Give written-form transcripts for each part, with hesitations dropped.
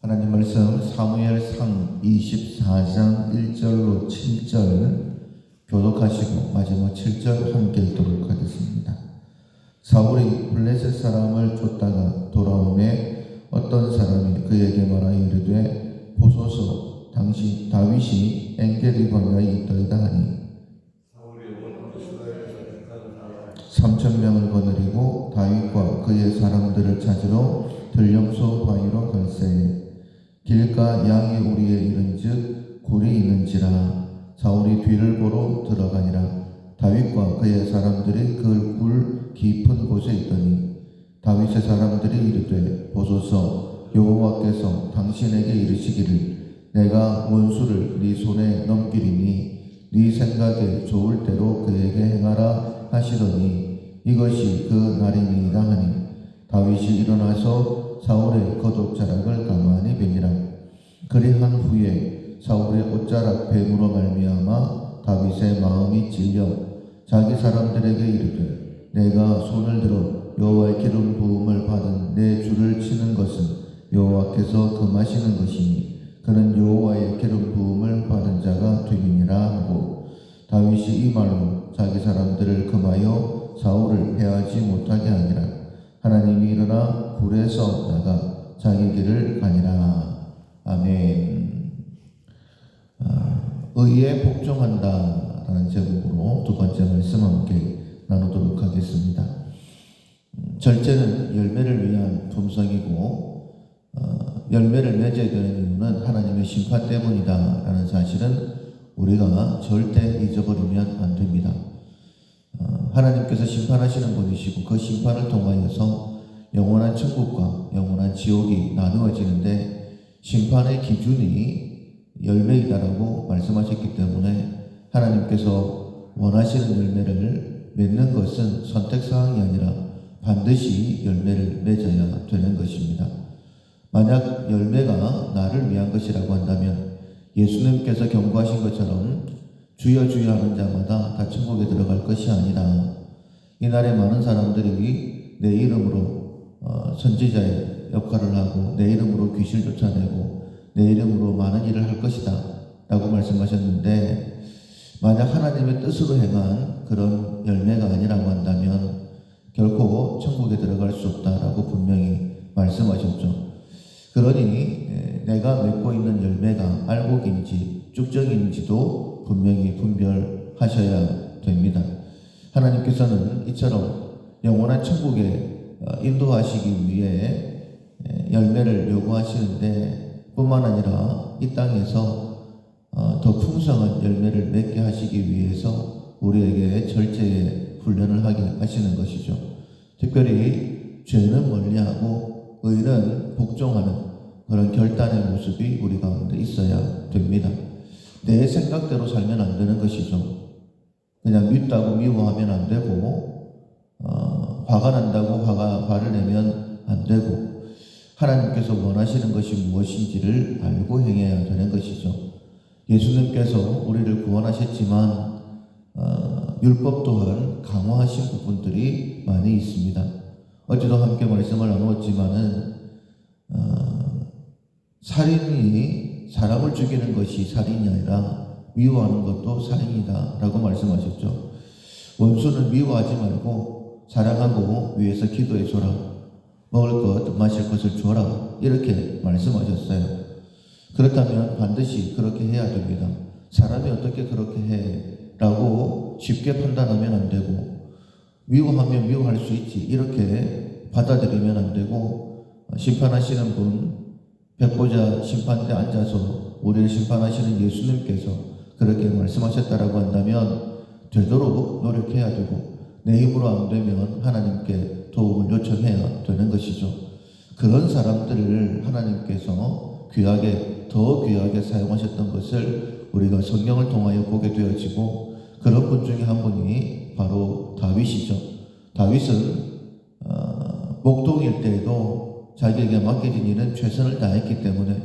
하나님 말씀 사무엘상 24장 1절로 7절 교독하시고 마지막 7절 함께 읽도록 하겠습니다. 사울이 블레셋 사람을 쫓다가 돌아오매 어떤 사람이 그에게 말하여 이르되 보소서 당시 다윗이 엔게디 광야에 있더이다 하니 3,000명을 거느리고 다윗과 그의 사람들을 찾으러 들염소 바위로 갈새에 길가 양의 우리에 이른즉 굴이 있는지라 사울이 뒤를 보러 들어가니라. 다윗과 그의 사람들이 그 굴 깊은 곳에 있더니 다윗의 사람들이 이르되 보소서 여호와께서 당신에게 이르시기를 내가 원수를 네 손에 넘기리니 네 생각에 좋을 대로 그에게 행하라 하시더니 이것이 그 날이니이다 하니 다윗이 일어나서 사울의 겉옷자락을 가만히 베니라. 그리한 후에 사울의 옷자락 뱀으로 말미암아 다윗의 마음이 찔려 자기 사람들에게 이르되 내가 손을 들어 여호와의 기름 부음을 받은 내 주를 치는 것은 여호와께서 금하시는 것이니 그는 여호와의 기름 부음을 받은 자가 됨이니라 하고 다윗이 이 말로 자기 사람들을 금하여 사울을 해하지 못하게 하니라. 하나님이 일어나 굴에서 나가 자기 길을 가니라. 아멘. 의에 복종한다 라는 제목으로 두 번째 말씀 함께 나누도록 하겠습니다. 절제는 열매를 위한 품성이고 열매를 맺어야 되는 이유는 하나님의 심판 때문이다 라는 사실은 우리가 절대 잊어버리면 안 됩니다. 하나님께서 심판하시는 분이시고 그 심판을 통하여서 영원한 천국과 영원한 지옥이 나누어지는데 심판의 기준이 열매이다라고 말씀하셨기 때문에 하나님께서 원하시는 열매를 맺는 것은 선택사항이 아니라 반드시 열매를 맺어야 되는 것입니다. 만약 열매가 나를 위한 것이라고 한다면 예수님께서 경고하신 것처럼 주여 주여 하는 자마다 다 천국에 들어갈 것이 아니라 이날에 많은 사람들이 내 이름으로 선지자의 역할을 하고 내 이름으로 귀신을 쫓아내고 내 이름으로 많은 일을 할 것이다 라고 말씀하셨는데 만약 하나님의 뜻으로 행한 그런 열매가 아니라고 한다면 결코 천국에 들어갈 수 없다라고 분명히 말씀하셨죠. 그러니 내가 맺고 있는 열매가 알곡인지 쭉정인지도 분명히 분별하셔야 됩니다. 하나님께서는 이처럼 영원한 천국에 인도하시기 위해 열매를 요구하시는데 뿐만 아니라 이 땅에서 더 풍성한 열매를 맺게 하시기 위해서 우리에게 절제의 훈련을 하게 하시는 것이죠. 특별히 죄는 멀리하고 의는 복종하는 그런 결단의 모습이 우리 가운데 있어야 됩니다. 내 생각대로 살면 안 되는 것이죠. 그냥 밉다고 미워하면 안 되고 화가 난다고 화를 내면 안 되고 하나님께서 원하시는 것이 무엇인지를 알고 행해야 되는 것이죠. 예수님께서 우리를 구원하셨지만 율법 또한 강화하신 부분들이 많이 있습니다. 어제도 함께 말씀을 나누었지만은 살인이 사람을 죽이는 것이 살인이 아니라 미워하는 것도 살인이다 라고 말씀하셨죠. 원수는 미워하지 말고 사랑하고 위해서 기도해 줘라. 먹을 것 마실 것을 줘라 이렇게 말씀하셨어요. 그렇다면 반드시 그렇게 해야 됩니다. 사람이 어떻게 그렇게 해 라고 쉽게 판단하면 안 되고 미워하면 미워할 수 있지 이렇게 받아들이면 안 되고 심판하시는 분 백보자 심판대 앉아서 우리를 심판하시는 예수님께서 그렇게 말씀하셨다라고 한다면 되도록 노력해야 되고 내 힘으로 안 되면 하나님께 도움을 요청해야 되는 것이죠. 그런 사람들을 하나님께서 더 귀하게 사용하셨던 것을 우리가 성경을 통하여 보게 되어지고 그런 분 중에 한 분이 바로 다윗이죠. 다윗은 목동일 때에도 자기에게 맡겨진 일은 최선을 다했기 때문에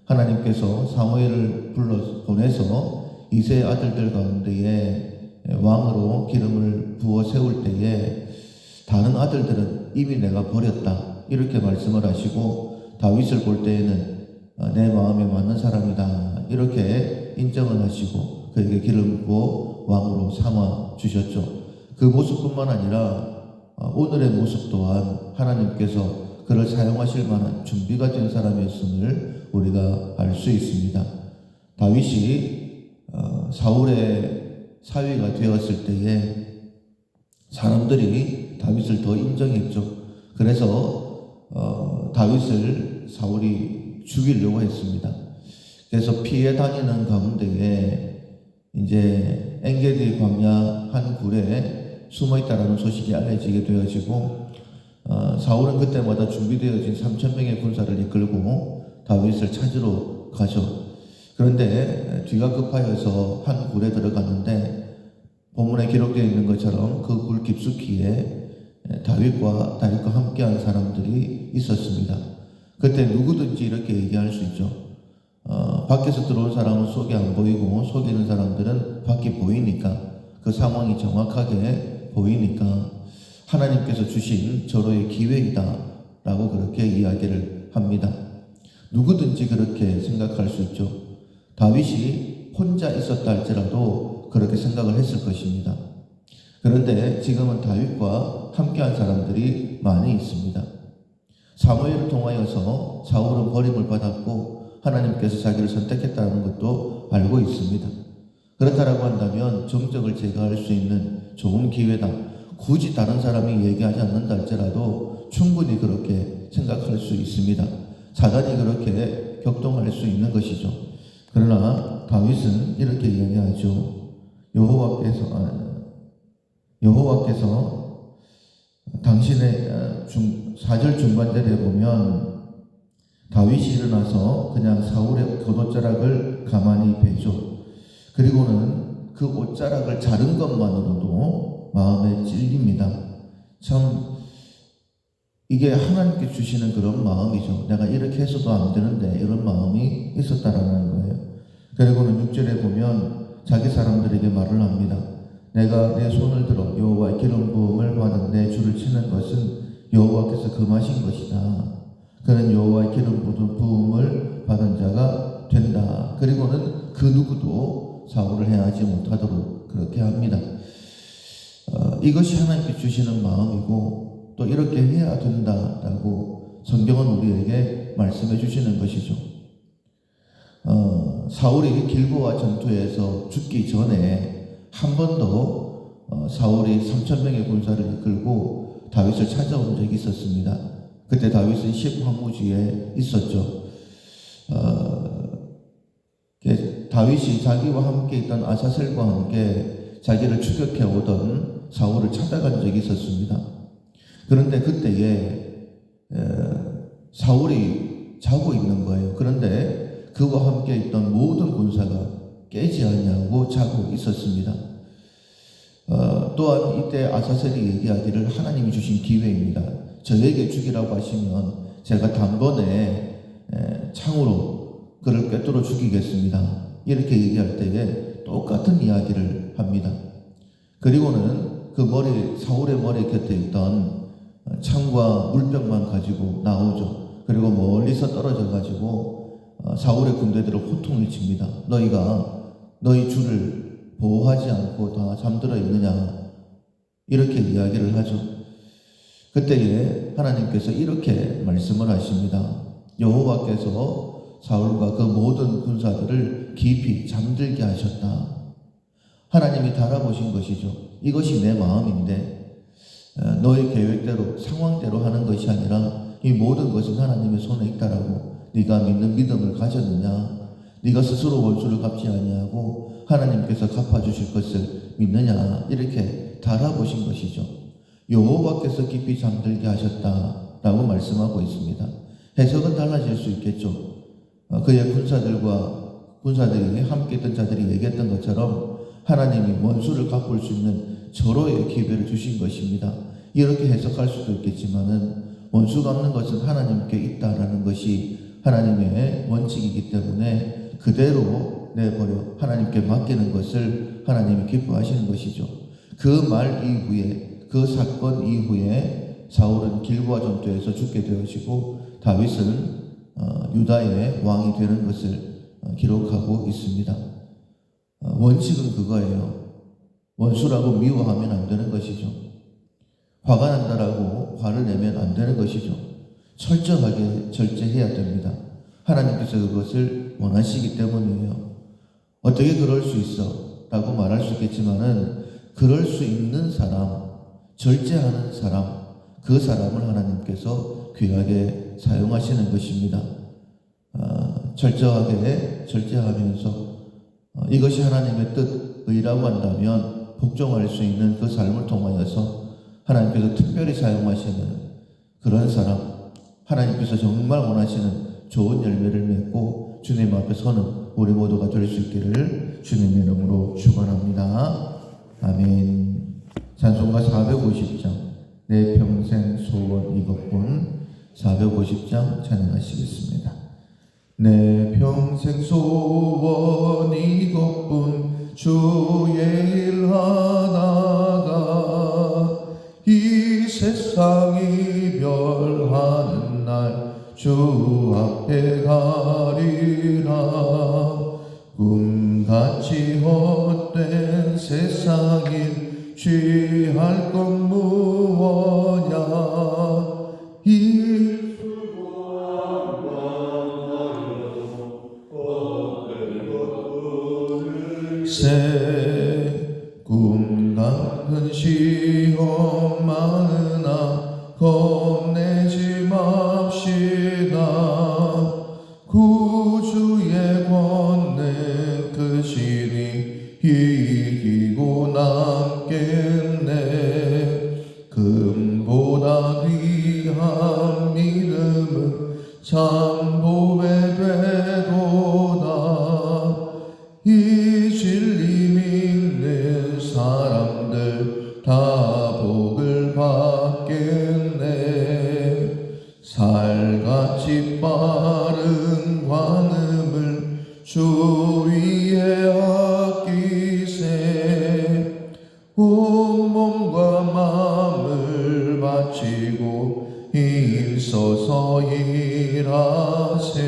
하나님께서 사무엘을 보내서 이새의 아들들 가운데에 왕으로 기름을 부어 세울 때에 다른 아들들은 이미 내가 버렸다 이렇게 말씀을 하시고 다윗을 볼 때에는 내 마음에 맞는 사람이다 이렇게 인정을 하시고 그에게 기름 부어 왕으로 삼아 주셨죠. 그 모습뿐만 아니라 오늘의 모습 또한 하나님께서 그를 사용하실 만한 준비가 된 사람이었음을 우리가 알 수 있습니다. 다윗이 사울의 사위가 되었을 때에 사람들이 다윗을 더 인정했죠. 그래서 다윗을 사울이 죽이려고 했습니다. 그래서 피해 다니는 가운데에 이제 엔게디 광야 한 굴에 숨어 있다라는 소식이 알려지게 되어지고 사울은 그때마다 준비되어진 3,000명의 군사를 이끌고 다윗을 찾으러 가죠. 그런데 뒤가 급하여서 한 굴에 들어갔는데 본문에 기록되어 있는 것처럼 그 굴 깊숙이에 다윗과 함께한 사람들이 있었습니다. 그때 누구든지 이렇게 얘기할 수 있죠. 밖에서 들어온 사람은 속이 안 보이고 속이는 사람들은 밖이 보이니까 그 상황이 정확하게 보이니까 하나님께서 주신 절호의 기회이다 라고 그렇게 이야기를 합니다. 누구든지 그렇게 생각할 수 있죠. 다윗이 혼자 있었다 할지라도 그렇게 생각을 했을 것입니다. 그런데 지금은 다윗과 함께한 사람들이 많이 있습니다. 사무엘을 통하여서 사울은 버림을 받았고 하나님께서 자기를 선택했다는 것도 알고 있습니다. 그렇다라고 한다면 정적을 제거할 수 있는 좋은 기회다. 굳이 다른 사람이 얘기하지 않는다 할지라도 충분히 그렇게 생각할 수 있습니다. 사단이 그렇게 격동할 수 있는 것이죠. 그러나 다윗은 이렇게 이야기하죠. 여호와께서 당신의 4절 중반절에 보면 다윗이 일어나서 그냥 사울의 겉옷자락을 가만히 베죠. 그리고는 그 옷자락을 자른 것만으로도 마음에 찔립니다. 참 이게 하나님께 주시는 그런 마음이죠. 내가 이렇게 해서도 안 되는데 이런 마음이 있었다라는 거예요. 그리고는 6절에 보면 자기 사람들에게 말을 합니다. 내가 내 손을 들어 여호와의 기름 부음을 받은 내 주를 치는 것은 여호와께서 금하신 것이다. 그는 여호와의 기름 부음을 받은 자가 된다. 그리고는 그 누구도 사울을 해하지 못하도록 그렇게 합니다. 이것이 하나님께 주시는 마음이고 또 이렇게 해야 된다라고 성경은 우리에게 말씀해 주시는 것이죠. 사울이 길보아 전투에서 죽기 전에 한 번도 사울이 3,000명의 군사를 이끌고 다윗을 찾아온 적이 있었습니다. 그때 다윗은 10화무지에 있었죠. 다윗이 자기와 함께 있던 아사셀과 함께 자기를 추격해 오던 사울을 찾아간 적이 있었습니다. 그런데 그때에 사울이 자고 있는 거예요. 그런데 그와 함께 있던 모든 군사가 깨지 않냐고 자고 있었습니다. 또한 이때 아사셀이 얘기하기를 하나님이 주신 기회입니다. 저에게 죽이라고 하시면 제가 단번에 창으로 그를 꿰뚫어 죽이겠습니다. 이렇게 얘기할 때에 똑같은 이야기를 합니다. 그리고는 그 사울의 머리 곁에 있던 창과 물병만 가지고 나오죠. 그리고 멀리서 떨어져 가지고 사울의 군대들을 호통을 칩니다. 너희가 너희 주를 보호하지 않고 다 잠들어 있느냐 이렇게 이야기를 하죠. 그때에 하나님께서 이렇게 말씀을 하십니다. 여호와께서 사울과 그 모든 군사들을 깊이 잠들게 하셨다. 하나님이 달아보신 것이죠. 이것이 내 마음인데 너의 계획대로 상황대로 하는 것이 아니라 이 모든 것은 하나님의 손에 있다라고 네가 믿는 믿음을 가졌느냐, 네가 스스로 원수를 갚지 아니하고 하나님께서 갚아주실 것을 믿느냐 이렇게 달아보신 것이죠. 여호와께서 깊이 잠들게 하셨다라고 말씀하고 있습니다. 해석은 달라질 수 있겠죠. 그의 군사들이 함께 있던 자들이 얘기했던 것처럼 하나님이 원수를 갚을 수 있는 절호의 기회를 주신 것입니다. 이렇게 해석할 수도 있겠지만은 원수 갚는 것은 하나님께 있다라는 것이 하나님의 원칙이기 때문에 그대로 내버려 하나님께 맡기는 것을 하나님이 기뻐하시는 것이죠. 그 말 이후에, 그 사건 이후에 사울은 길보아 전투에서 죽게 되어지고 다윗은 유다의 왕이 되는 것을 기록하고 있습니다. 원칙은 그거예요. 원수라고 미워하면 안 되는 것이죠. 화가 난다라고 화를 내면 안 되는 것이죠. 철저하게 절제해야 됩니다. 하나님께서 그것을 원하시기 때문이에요. 어떻게 그럴 수 있어? 라고 말할 수 있겠지만은 그럴 수 있는 사람, 절제하는 사람, 그 사람을 하나님께서 귀하게 사용하시는 것입니다. 철저하게 절제하면서 이것이 하나님의 뜻이라고 한다면 복종할 수 있는 그 삶을 통하여서 하나님께서 특별히 사용하시는 그런 사람, 하나님께서 정말 원하시는 좋은 열매를 맺고 주님 앞에 서는 우리 모두가 될 수 있기를 주님의 이름으로 축원합니다. 아멘. 찬송가 450장 내 평생 소원 이것뿐 450장 찬양하시겠습니다. 내 평생 소원 이것뿐 주의 일 하다가 이 세상 이별하는 날 주 앞에 가리라. 꿈같이 헛된 세상일 취할 것 무엇냐. 이 꿈같은 시험 많으나 겁내지 맙시다. 구주의 권능 크시니 이기고 남겠네. 금보다 귀한 믿음은 참 보배 되도다. 이 진리 믿는 사람들 다 복을 받겠네. 살같이 빠른 관음을 주 위에 아끼세. 온 몸과 마음을 바치고 일서서 일하세.